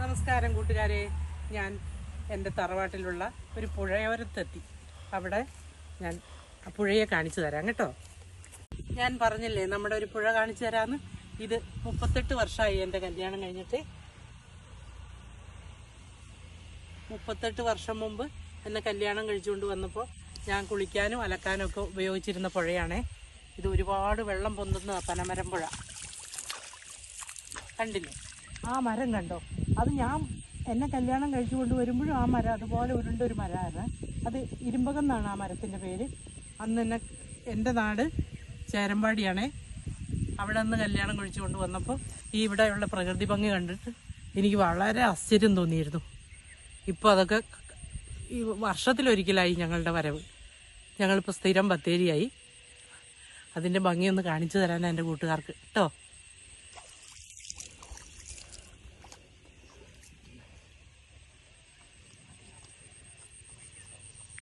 നമസ്കാരം കൂട്ടുകാരെ. ഞാൻ എൻ്റെ തറവാട്ടിലുള്ള ഒരു പുഴയോരത്തെത്തി. അവിടെ ഞാൻ ആ പുഴയെ കാണിച്ചു തരാം കേട്ടോ. ഞാൻ പറഞ്ഞില്ലേ നമ്മുടെ ഒരു പുഴ കാണിച്ചു തരാമെന്ന്. ഇത് 38 വർഷമായി എൻ്റെ കല്യാണം കഴിഞ്ഞിട്ട്. 38 വർഷം മുമ്പ് എന്നെ കല്യാണം കഴിച്ചുകൊണ്ട് വന്നപ്പോൾ ഞാൻ കുളിക്കാനും അലക്കാനും ഒക്കെ ഉപയോഗിച്ചിരുന്ന പുഴയാണേ. ഇത് ഒരുപാട് വെള്ളം പൊന്തുന്ന പനമരം പുഴ. കണ്ടില്ലേ ആ മരം കണ്ടോ? അത് ഞാൻ എന്നെ കല്യാണം കഴിച്ചു കൊണ്ട് വരുമ്പോഴും ആ മരം അതുപോലെ ഉരുണ്ടൊരു മരമാണ്. അത് ഇരുമ്പകം എന്നാണ് ആ മരത്തിൻ്റെ പേര്. അന്ന് എന്നെ എൻ്റെ നാട് ചേരമ്പാടിയാണേ. അവിടെ നിന്ന് കല്യാണം കഴിച്ചു കൊണ്ട് വന്നപ്പോൾ ഈ ഇവിടെയുള്ള പ്രകൃതി ഭംഗി കണ്ടിട്ട് എനിക്ക് വളരെ ആശ്ചര്യം തോന്നിയിരുന്നു. ഇപ്പോൾ അതൊക്കെ ഈ വർഷത്തിലൊരിക്കലായി ഞങ്ങളുടെ വരവ്. ഞങ്ങളിപ്പോൾ സ്ഥിരം ബത്തേരിയായി. അതിൻ്റെ ഭംഗിയൊന്ന് കാണിച്ചു തരാനാണ് എൻ്റെ കൂട്ടുകാർക്ക് കേട്ടോ.